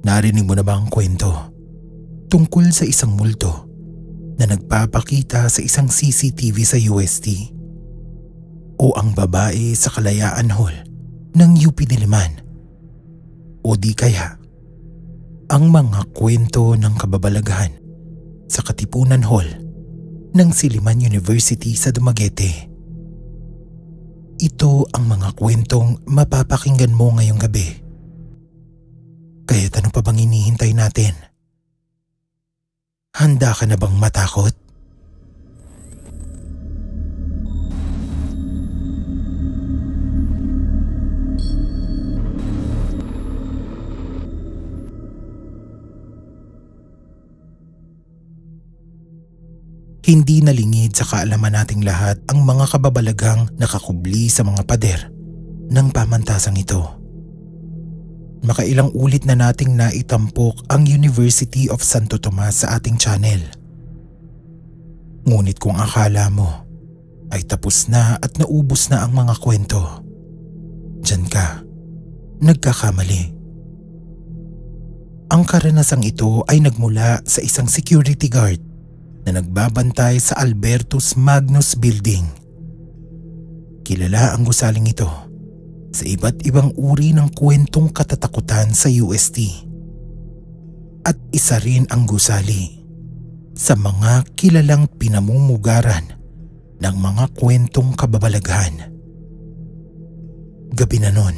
Narinig mo na ba ang kwento tungkol sa isang multo na nagpapakita sa isang CCTV sa UST? O ang babae sa Kalayaan Hall ng UP Diliman? O di kaya ang mga kwento ng kababalaghan sa Katipunan Hall ng Silliman University sa Dumaguete? Ito ang mga kwentong mapapakinggan mo ngayong gabi. Kaya't ano pa bang hinihintay natin? Handa ka na bang matakot? Hindi nalingid sa kaalaman nating lahat ang mga kababalaghang nakakubli sa mga pader ng pamantasang ito. Makailang ulit na nating naitampok ang University of Santo Tomas sa ating channel. Ngunit kung akala mo ay tapos na at naubos na ang mga kwento, diyan ka nagkakamali. Ang karanasang ito ay nagmula sa isang security guard na nagbabantay sa Albertus Magnus Building. Kilala ang gusaling ito sa iba't ibang uri ng kwentong katatakutan sa UST. At isa rin ang gusali sa mga kilalang pinamumugaran ng mga kwentong kababalaghan. Gabi na nun,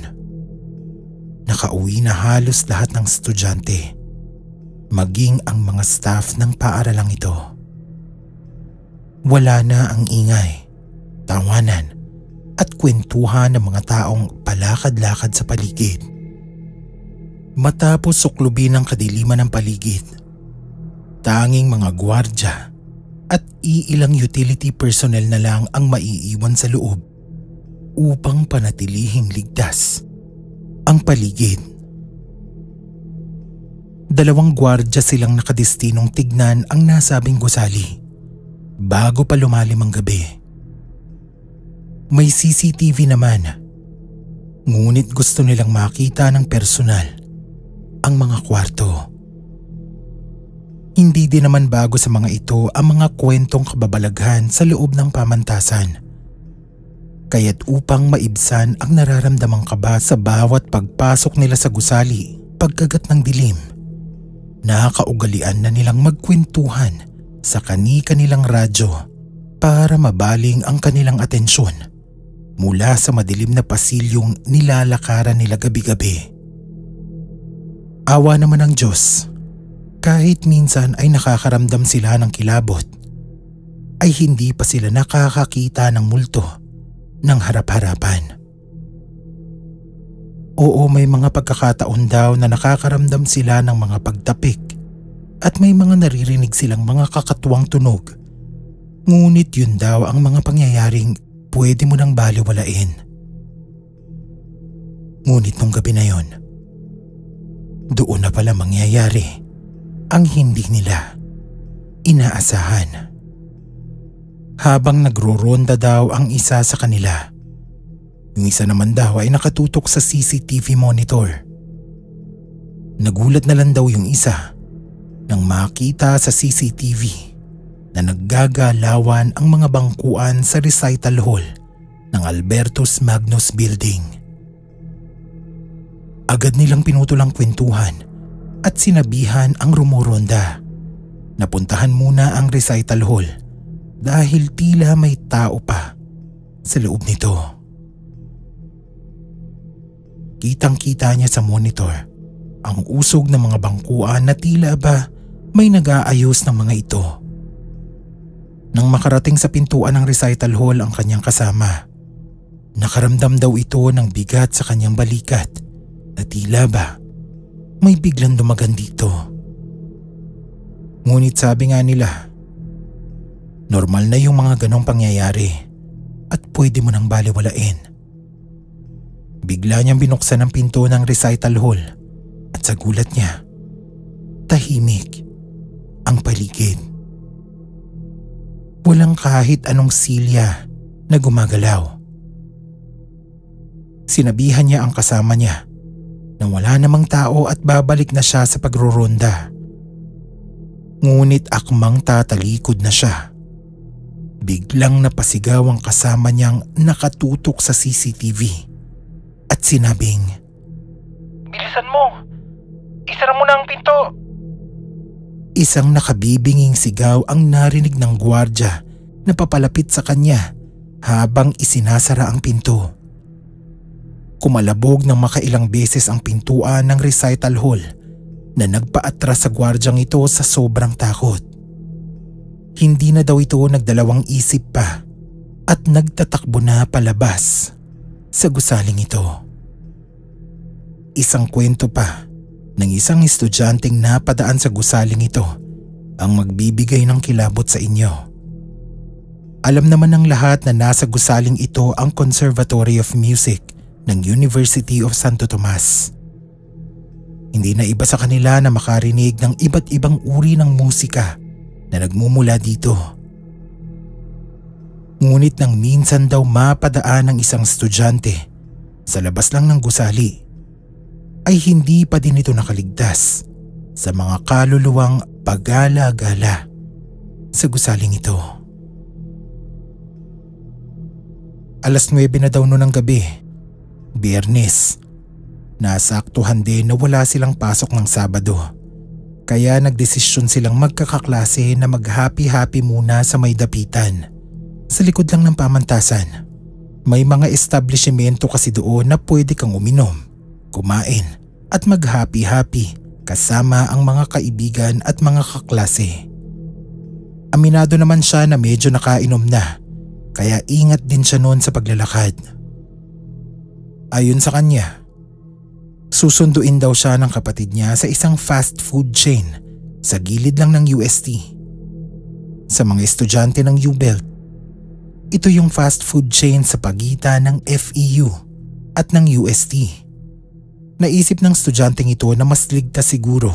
nakauwi na halos lahat ng estudyante, maging ang mga staff ng paaralang ito. Wala na ang ingay, tawanan at kwentuhan ng mga taong palakad-lakad sa paligid. Matapos suklubin ang kadiliman ng paligid, tanging mga gwardya at iilang utility personnel na lang ang maiiwan sa loob upang panatilihing ligtas ang paligid. 2 gwardya silang nakadestinong tignan ang nasabing gusali bago pa lumalim ang gabi. May CCTV naman, ngunit gusto nilang makita ng personal ang mga kwarto. Hindi din naman bago sa mga ito ang mga kwentong kababalaghan sa loob ng pamantasan. Kaya't upang maibsan ang nararamdamang kaba sa bawat pagpasok nila sa gusali pagkagat ng dilim, nakakaugalian na nilang magkwentuhan sa kani-kanilang radyo para mabaling ang kanilang atensyon mula sa madilim na pasilyong nilalakaran nila gabi-gabi. Awa naman ng Diyos, kahit minsan ay nakakaramdam sila ng kilabot, ay hindi pa sila nakakakita ng multo ng harap-harapan. Oo, may mga pagkakataon daw na nakakaramdam sila ng mga pagtapik at may mga naririnig silang mga kakatuwang tunog. Ngunit yun daw ang mga pangyayaring pwede mo nang baliwalain. Ngunit nung gabi na yon, doon na pala mangyayari ang hindi nila inaasahan. Habang nagro-ronda daw ang isa sa kanila, yung isa naman daw ay nakatutok sa CCTV monitor. Nagulat na lang daw yung isa nang makita sa CCTV na naggagalawan ang mga bangkuan sa recital hall ng Albertus Magnus Building. Agad nilang pinutol ang kwentuhan at sinabihan ang rumoronda na puntahan muna ang recital hall dahil tila may tao pa sa loob nito. Kitang-kita niya sa monitor ang usog ng mga bangkuan na tila ba may nag-aayos ng mga ito. Nang makarating sa pintuan ng recital hall ang kanyang kasama, nakaramdam daw ito ng bigat sa kanyang balikat na tila ba may biglang dumagan dito. Ngunit sabi nga nila, normal na yung mga ganong pangyayari at pwede mo nang baliwalain. Bigla niyang binuksan ang pinto ng recital hall at sa gulat niya, tahimik ang paligid. Walang kahit anong silya na gumagalaw. Sinabihan niya ang kasama niya na wala namang tao at babalik na siya sa pagroronda. Ngunit akmang tatalikod na siya. Biglang napasigaw ang kasama niyang nakatutok sa CCTV at sinabing, "Bilisan mo! Isara mo na ang pinto!" Isang nakabibinging sigaw ang narinig ng gwardya na papalapit sa kanya habang isinasara ang pinto. Kumalabog ng makailang beses ang pintuan ng recital hall na nagpaatras sa gwardyang ito sa sobrang takot. Hindi na daw ito nagdalawang isip pa at nagtatakbo na palabas sa gusaling ito. Isang kwento pa ng isang estudyanteng napadaan sa gusaling ito ang magbibigay ng kilabot sa inyo. Alam naman ng lahat na nasa gusaling ito ang Conservatory of Music ng University of Santo Tomas. Hindi na iba sa kanila na makarinig ng iba't ibang uri ng musika na nagmumula dito. Ngunit nang minsan daw mapadaan ng isang estudyante sa labas lang ng gusali, ay hindi pa din ito nakaligtas sa mga kaluluwang pagala-gala sa gusaling ito. Alas 9 na daw noon ng gabi, Biyernes. Nasaktuhan din na wala silang pasok ng Sabado. Kaya nagdesisyon silang magkakaklase na mag-happy-happy muna sa may dapitan. Sa likod lang ng pamantasan. May mga establishmento kasi doon na pwede kang uminom, kumain at mag-happy-happy kasama ang mga kaibigan at mga kaklase. Aminado naman siya na medyo nakainom na, kaya ingat din siya noon sa paglalakad. Ayon sa kanya, susunduin daw siya ng kapatid niya sa isang fast food chain sa gilid lang ng UST. Sa mga estudyante ng U-Belt, ito yung fast food chain sa pagitan ng FEU at ng UST. Naisip ng estudyanteng ito na mas ligtas siguro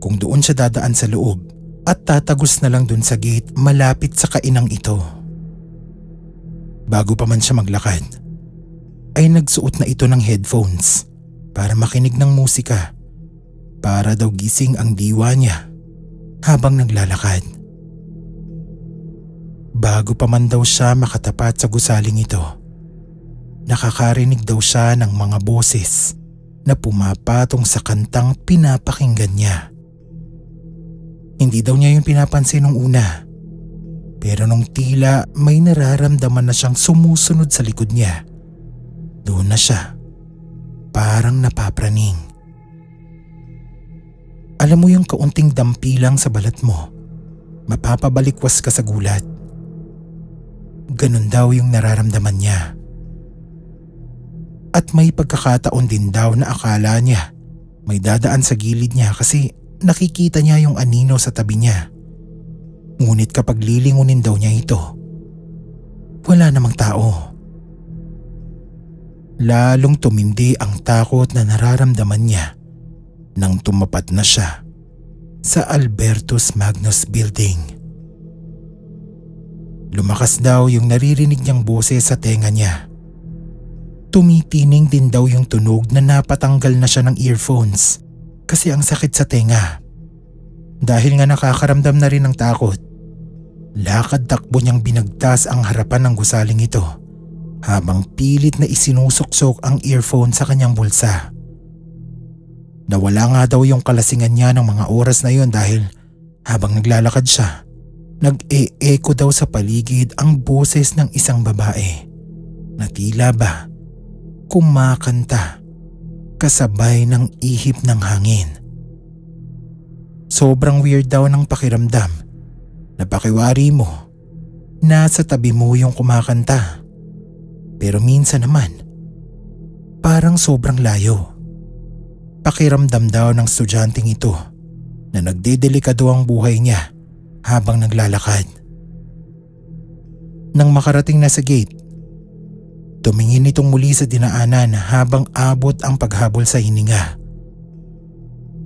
kung doon siya dadaan sa loob at tatagos na lang doon sa gate malapit sa kainang ito. Bago pa man siya maglakad, ay nagsuot na ito ng headphones para makinig ng musika, para daw gising ang diwa niya habang naglalakad. Bago pa man daw siya makatapat sa gusaling ito, nakakarinig daw siya ng mga boses na pumapatong sa kantang pinapakinggan niya. Hindi daw niya yung pinapansin nung una, pero nung tila may nararamdaman na siyang sumusunod sa likod niya, doon na siya parang napapraning. Alam mo yung kaunting dampi lang sa balat mo, mapapabalikwas ka sa gulat. Ganun daw yung nararamdaman niya. At may pagkakataon din daw na akala niya may dadaan sa gilid niya kasi nakikita niya yung anino sa tabi niya. Ngunit kapag lilingunin daw niya ito, wala namang tao. Lalong tumindi ang takot na nararamdaman niya nang tumapat na siya sa Albertus Magnus Building. Lumakas daw yung naririnig niyang boses sa tenga niya. Tumitining din daw yung tunog na napatanggal na siya ng earphones kasi ang sakit sa tenga. Dahil nga nakakaramdam na rin ng takot, lakad-takbo niyang binagtas ang harapan ng gusaling ito habang pilit na isinusuksok ang earphone sa kanyang bulsa. Nawala nga daw yung kalasingan niya ng mga oras na yon dahil habang naglalakad siya, nag-e-echo daw sa paligid ang boses ng isang babae na tila ba kumakanta kasabay ng ihip ng hangin. Sobrang weird daw ng pakiramdam na pakiwari mo, nasa tabi mo yung kumakanta. Pero minsan naman, parang sobrang layo. Pakiramdam daw ng estudyanteng ito na nagdedelikado ang buhay niya habang naglalakad. Nang makarating na sa gate, tumingin itong muli sa dinaanan habang abot ang paghabol sa hininga.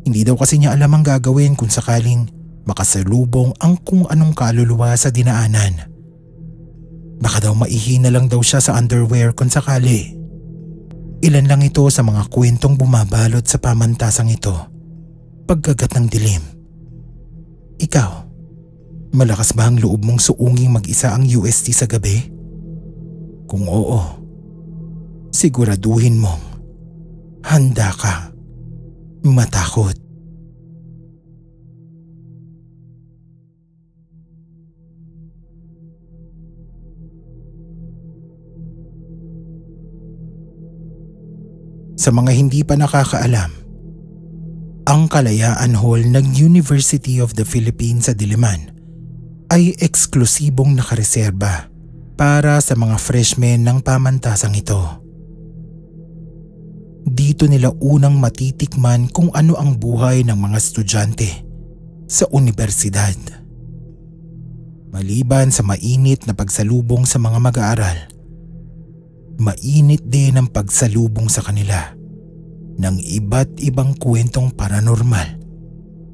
Hindi daw kasi niya alam ang gagawin kung sakaling makasalubong ang kung anong kaluluwa sa dinaanan. Baka daw maihina lang daw siya sa underwear kung sakali. Ilan lang ito sa mga kwentong bumabalot sa pamantasang ito pagkagat ng dilim. Ikaw, malakas ba ang loob mong suunging mag-isa ang UST sa gabi? Kung oo, siguraduhin mong handa ka matakot. Sa mga hindi pa nakakaalam, ang Kalayaan Hall ng University of the Philippines sa Diliman ay eksklusibong nakareserba para sa mga freshmen ng pamantasang ito. Dito nila unang matitikman kung ano ang buhay ng mga estudyante sa universidad. Maliban sa mainit na pagsalubong sa mga mag-aaral, mainit din ang pagsalubong sa kanila ng iba't ibang kwentong paranormal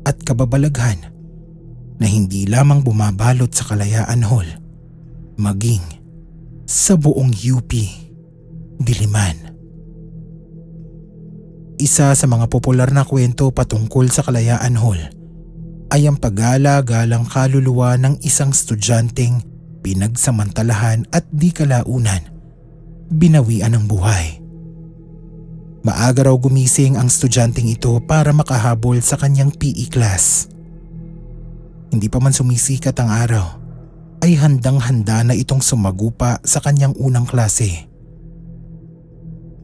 at kababalaghan na hindi lamang bumabalot sa Kalayaan Hall, maging sa buong UP Diliman. Isa sa mga popular na kwento patungkol sa Kalayaan Hall ay ang pagala-galang kaluluwa ng isang estudyanteng pinagsamantalahan at di kalaunan binawian ng buhay. Maaga raw gumising ang estudyanteng ito para makahabol sa kanyang PE class. Hindi pa man sumisikat ang araw, ay handang-handa na itong sumagupa sa kanyang unang klase.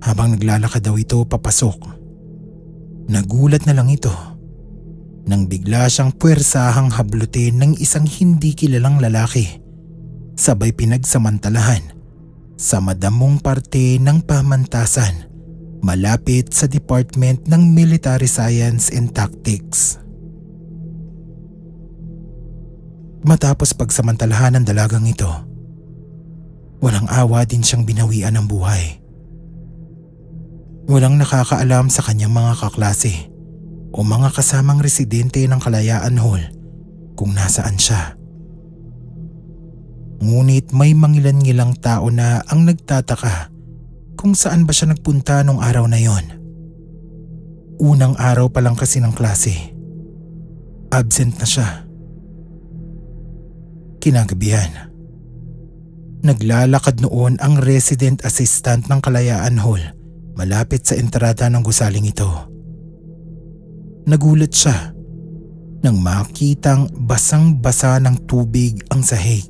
Habang naglalakad daw ito papasok, nagulat na lang ito nang bigla siyang puwersahang hablutin ng isang hindi kilalang lalaki, sabay pinagsamantalahan sa madamong parte ng pamantasan malapit sa Department ng Military Science and Tactics. Matapos pagsamantalahan ng dalagang ito, walang awa din siyang binawian ng buhay. Walang nakakaalam sa kanyang mga kaklase o mga kasamang residente ng Kalayaan Hall kung nasaan siya. Ngunit may mangilan-ngilang tao na ang nagtataka kung saan ba siya nagpunta nung araw na yon. Unang araw pa lang kasi ng klase, absent na siya. Kinagabihan, naglalakad noon ang resident assistant ng Kalayaan Hall malapit sa entrada ng gusaling ito. Nagulat siya nang makitang basang-basa ng tubig ang sahig.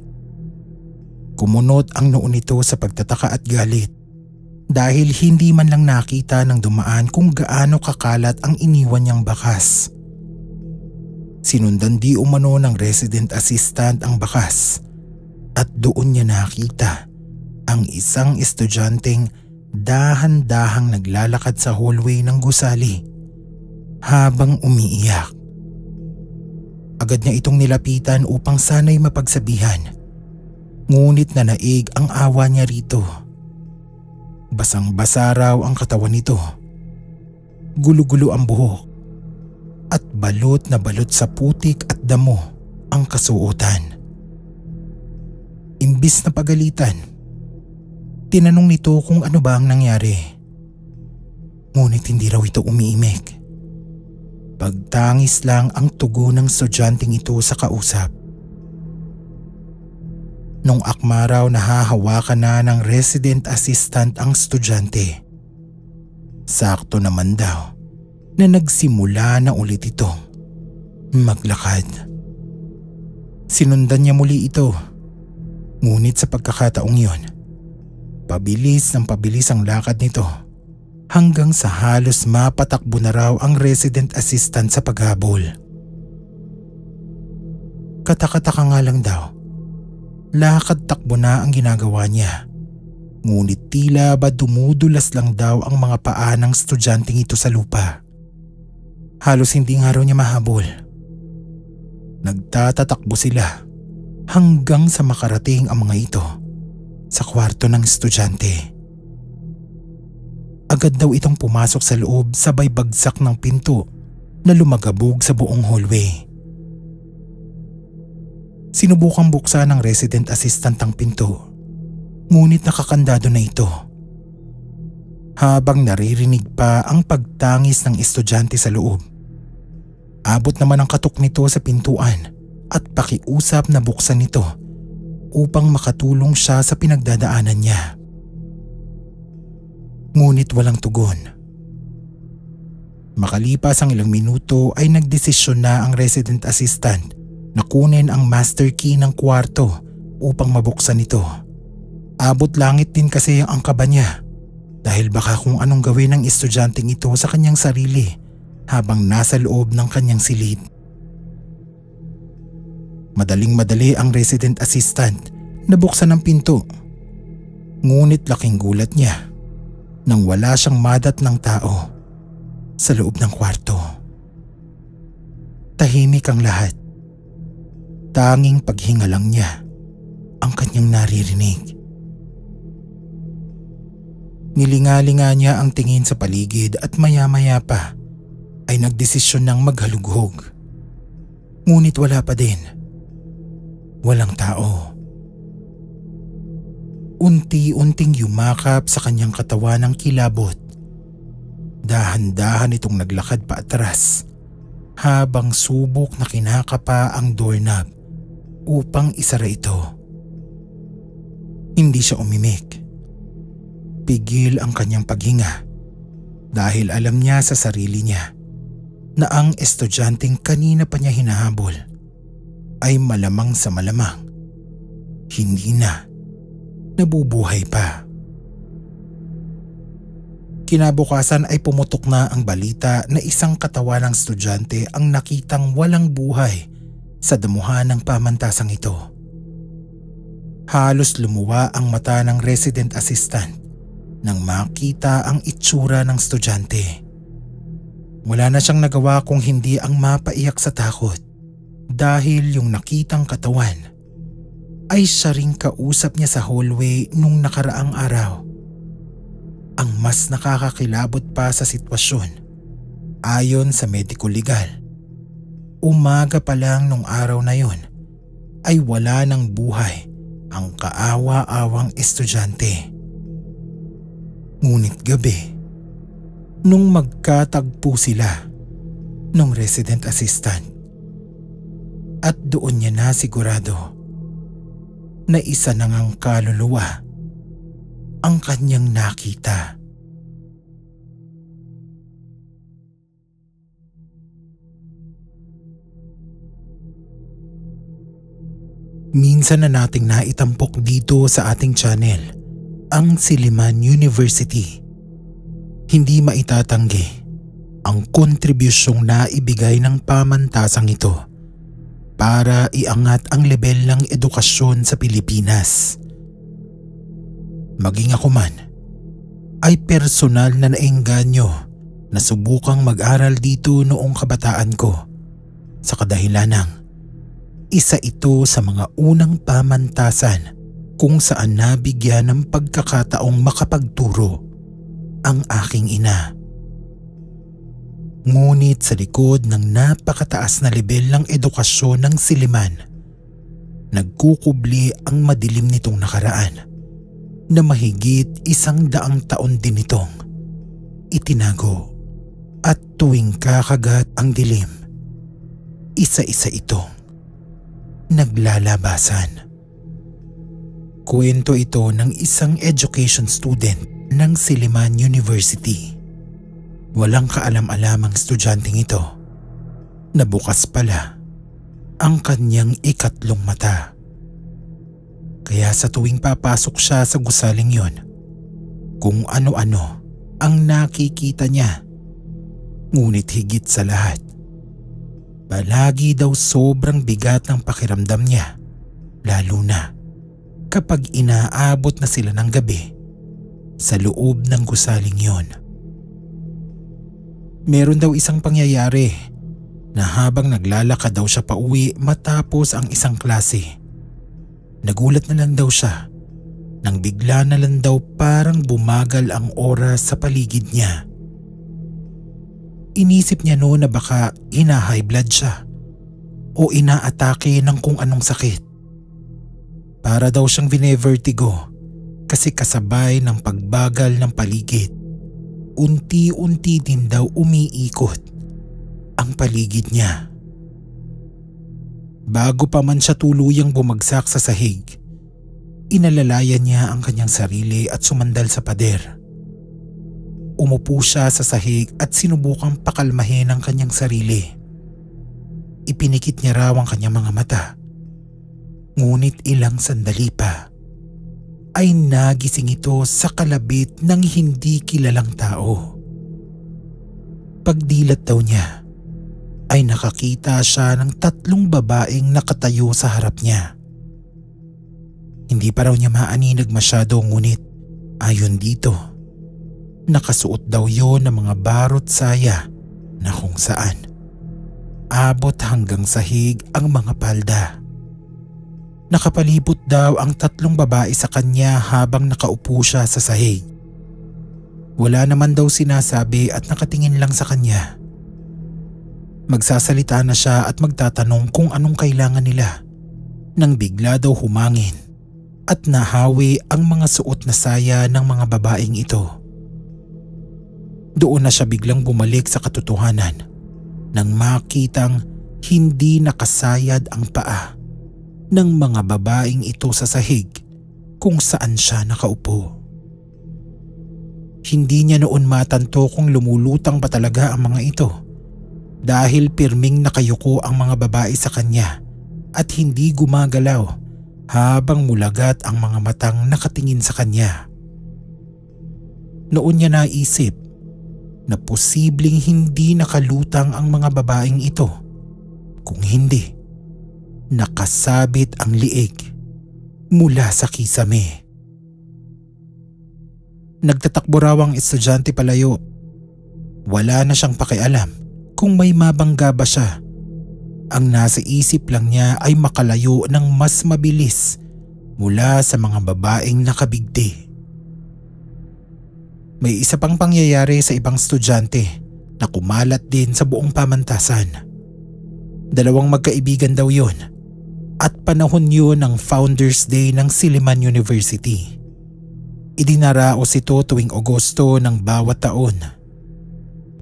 Kumunot ang noo nito sa pagtataka at galit dahil hindi man lang nakita ng dumaan kung gaano kakalat ang iniwan niyang bakas. Sinundan di umano ng resident assistant ang bakas at doon niya nakita ang isang estudyanteng dahan-dahang naglalakad sa hallway ng gusali habang umiiyak. Agad niya itong nilapitan upang sana'y mapagsabihan. Ngunit nanaig ang awa niya rito. Basang-basa raw ang katawan nito. Gulo-gulo ang buhok. At balot na balot sa putik at damo ang kasuotan. Imbis na pagalitan, tinanong nito kung ano ba ang nangyari. Ngunit hindi raw ito umiimik. Pagtangis lang ang tugon ng estudyanteng ito sa kausap. Nung akma raw nahahawakan na ng resident assistant ang estudyante, sakto naman daw na nagsimula na ulit itong maglakad. Sinundan niya muli ito, ngunit sa pagkakataong yon, pabilis ng pabilis ang lakad nito hanggang sa halos mapatakbo na raw ang resident assistant sa paghabol. Katakataka nga lang daw, lakad takbo na ang ginagawa niya, ngunit tila ba dumudulas lang daw ang mga paa ng estudyanteng ito sa lupa. Halos hindi nga raw niya mahabol. Nagtatatakbo sila hanggang sa makarating ang mga ito sa kwarto ng estudyante. Agad daw itong pumasok sa loob sabay bagsak ng pinto na lumagabog sa buong hallway. Sinubukang buksan ng resident assistant ang pinto, ngunit nakakandado na ito. habang naririnig pa ang pagtangis ng estudyante sa loob. Abot naman ang katok nito sa pintuan at pakiusap na buksan ito upang makatulong siya sa pinagdadaanan niya. Ngunit walang tugon. Makalipas ang ilang minuto ay nagdesisyon na ang resident assistant na kunin ang master key ng kwarto upang mabuksan ito. Abot langit din kasi ang kaba niya dahil baka kung anong gawin ng estudyanteng ito sa kanyang sarili habang nasa loob ng kanyang silid. Madaling-madali ang resident assistant na buksan ang pinto. Ngunit laking gulat niya nang wala siyang madat ng tao sa loob ng kwarto. Tahimik ang lahat. Tanging paghinga lang niya ang kanyang naririnig. Nilingalinga niya ang tingin sa paligid at maya-maya pa ay nagdesisyon ng maghalughog. Ngunit wala pa din. Walang tao. Unti-unting yumakap sa kanyang katawan ang kilabot. Dahan-dahan itong naglakad pa atras habang subok na kinakapa ang doorknob upang isara ito. Hindi siya umimik. Pigil ang kanyang paghinga dahil alam niya sa sarili niya na ang estudyanteng kanina pa niya hinahabol ay malamang sa malamang hindi na nabubuhay pa. Kinabukasan ay pumutok na ang balita na isang katawan ng estudyante ang nakitang walang buhay sa damuhan ng pamantasang ito. Halos lumuwa ang mata ng resident assistant nang makita ang itsura ng estudyante. Wala na siyang nagawa kung hindi ang mapaiyak sa takot dahil yung nakitang katawan ay siya ring kausap niya sa hallway nung nakaraang araw. Ang mas nakakakilabot pa sa sitwasyon, ayon sa medical legal, umaga pa lang nung araw na yon ay wala ng buhay ang kaawa-awang estudyante. Ngunit gabi, nung magkatagpo sila ng resident assistant, at doon niya na sigurado na isa na ngang kaluluwa ang kanyang nakita. Minsan na nating naitampok dito sa ating channel ang Silliman University. Hindi maitatanggi ang kontribusyong naibigay ng pamantasang ito para iangat ang lebel ng edukasyon sa Pilipinas. Maging ako man ay personal na naengganyo na subukang mag-aral dito noong kabataan ko sa kadahilanang isa ito sa mga unang pamantasan kung saan nabigyan ng pagkakataong makapagturo ang aking ina. Ngunit sa likod ng napakataas na lebel ng edukasyon ng Silliman, nagkukubli ang madilim nitong nakaraan na mahigit 100 taon din itong itinago. At tuwing kakagat ang dilim, isa-isa itong naglalabasan. Kwento ito ng isang education student ng Silliman University. Walang kaalam-alamang estudyanteng ito na bukas pala ang kanyang ikatlong mata. Kaya sa tuwing papasok siya sa gusaling yon, kung ano-ano ang nakikita niya. Ngunit higit sa lahat, palagi daw sobrang bigat ng pakiramdam niya, lalo na kapag inaabot na sila ng gabi sa loob ng gusaling yon. Meron daw isang pangyayari na habang naglalakad daw siya pauwi matapos ang isang klase, nagulat na lang daw siya nang bigla na lang daw parang bumagal ang oras sa paligid niya. Inisip niya noon na baka hina-high blood siya o inaatake ng kung anong sakit. Para daw siyang vinevertigo kasi kasabay ng pagbagal ng paligid unti-unti din daw umiikot ang paligid niya. Bago pa man siya tuluyang bumagsak sa sahig, inalalayan niya ang kanyang sarili at sumandal sa pader. Umupo siya sa sahig at sinubukang pakalmahin ang kanyang sarili. Ipinikit niya raw ang kanyang mga mata. Ngunit ilang sandali pa ay nagising ito sa kalabit ng hindi kilalang tao. Pagdilat daw niya ay nakakita siya ng 3 babaeng nakatayo sa harap niya. Hindi pa raw niya maaninag masyado, ngunit ayon dito, nakasuot daw yon ng mga barot saya na kung saan abot hanggang sahig ang mga palda. Nakapalibot daw ang 3 babae sa kanya habang nakaupo siya sa sahig. Wala naman daw sinasabi at nakatingin lang sa kanya. Magsasalita na siya at magtatanong kung anong kailangan nila nang bigla daw humangin at nahawi ang mga suot na saya ng mga babaeng ito. Doon na siya biglang bumalik sa katotohanan nang makitang hindi nakasayad ang paa ng mga babaeng ito sa sahig kung saan siya nakaupo. Hindi niya noon matanto kung lumulutang pa talaga ang mga ito dahil pirming nakayuko ang mga babae sa kanya at hindi gumagalaw habang mulagat ang mga matang nakatingin sa kanya. Noon niya naisip na posibleng hindi nakalutang ang mga babaeng ito kung hindi nakasabit ang liig mula sa kisame. Nagtatakbo raw ang estudyante palayo. Wala na siyang pakialam kung may mabangga ba siya. Ang nasa isip lang niya ay makalayo ng mas mabilis mula sa mga babaeng nakabigti. May isa pang pangyayari sa ibang estudyante na kumalat din sa buong pamantasan. 2 magkaibigan daw yun at panahon yun ng Founders Day ng Silliman University. Idinaraos ito tuwing Agosto ng bawat taon.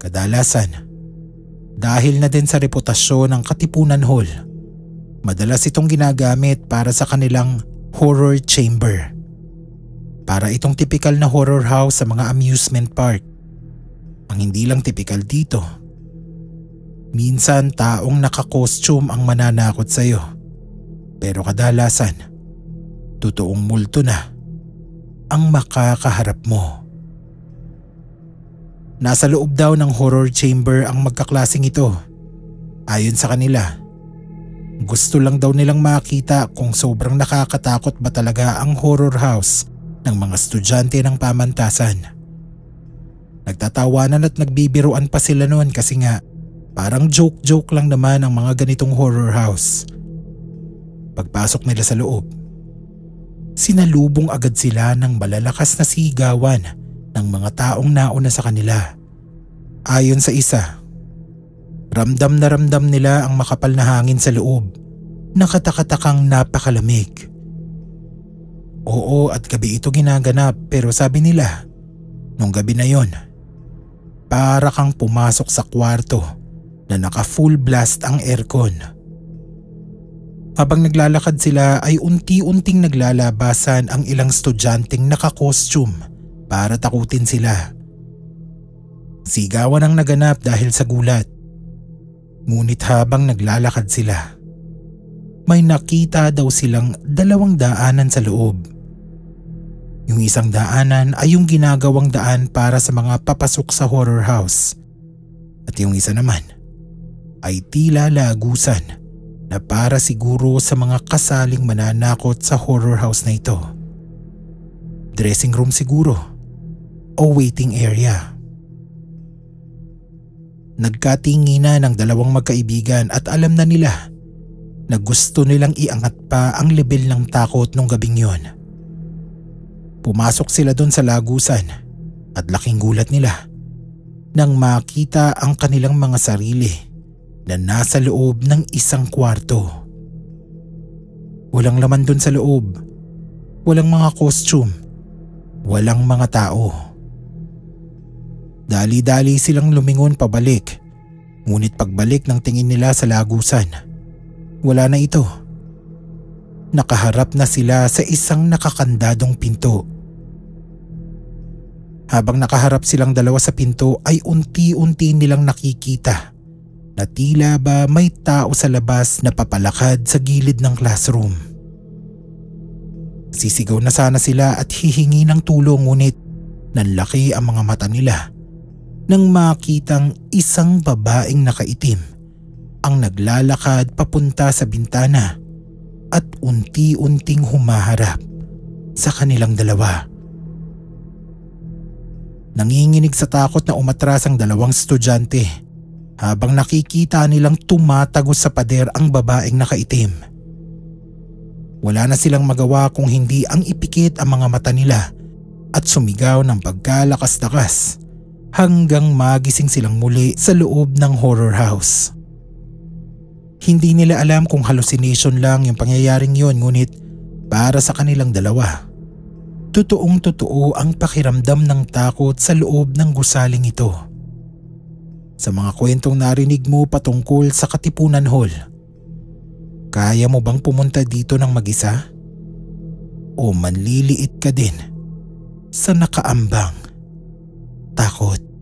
Kadalasan, dahil na din sa reputasyon ng Katipunan Hall, madalas itong ginagamit para sa kanilang horror chamber. Para itong typical na horror house sa mga amusement park. Ang hindi lang typical dito, minsan taong naka-costume ang mananakot sa'yo. Pero kadalasan, totoong multo na ang makakaharap mo. Nasa loob daw ng horror chamber ang magkaklaseng ito. Ayon sa kanila, gusto lang daw nilang makita kung sobrang nakakatakot ba talaga ang horror house ng mga estudyante ng pamantasan. Nagtatawanan at nagbibiruan pa sila noon kasi nga parang joke-joke lang naman ang mga ganitong horror house. Pagpasok nila sa loob, sinalubong agad sila ng malalakas na sigawan ng mga taong nauna sa kanila. Ayon sa isa, ramdam na ramdam nila ang makapal na hangin sa loob na katakatakang napakalamig. Oo, at gabi ito ginaganap, pero sabi nila, nung gabi na yon, para kang pumasok sa kwarto na naka full blast ang aircon. Habang naglalakad sila ay unti-unting naglalabasan ang ilang estudyanteng naka-costume para takutin sila. Sigawan ang naganap dahil sa gulat. Ngunit habang naglalakad sila, may nakita daw silang 2 daanan sa loob. Yung isang daanan ay yung ginagawang daan para sa mga papasok sa horror house. At yung isa naman ay tila lagusan na para siguro sa mga kasaling mananakot sa horror house na ito. Dressing room siguro o waiting area. Nagkatinginan ng 2 magkaibigan at alam na nila na gusto nilang iangat pa ang level ng takot nung gabing yon. Pumasok sila doon sa lagusan at laking gulat nila nang makita ang kanilang mga sarili na nasa loob ng isang kwarto. Walang laman doon sa loob, walang mga costume, walang mga tao. 2 Dali-dali silang lumingon pabalik, ngunit pagbalik ng tingin nila sa lagusan, wala na ito. Nakaharap na sila sa isang nakakandadong pinto. Habang nakaharap silang dalawa sa pinto ay unti-unti nilang nakikita na tila ba may tao sa labas na papalakad sa gilid ng classroom. Sisigaw na sana sila at hihingi ng tulong, ngunit nanlaki ang mga mata nila nang makitang isang babaeng nakaitim ang naglalakad papunta sa bintana at unti-unting humaharap sa kanilang dalawa. Nanginginig sa takot na umatras ang dalawang estudyante habang nakikita nilang tumatagos sa pader ang babaeng nakaitim. Wala na silang magawa kung hindi ang ipikit ang mga mata nila at sumigaw ng pagkalakas-lakas hanggang magising silang muli sa loob ng horror house. Hindi nila alam kung hallucination lang yung pangyayaring yon, ngunit para sa kanilang dalawa, totoong-totoo ang pakiramdam ng takot sa loob ng gusaling ito. Sa mga kwentong narinig mo patungkol sa Katipunan Hall, kaya mo bang pumunta dito ng mag-isa? O manliliit ka din sa nakaambang takot?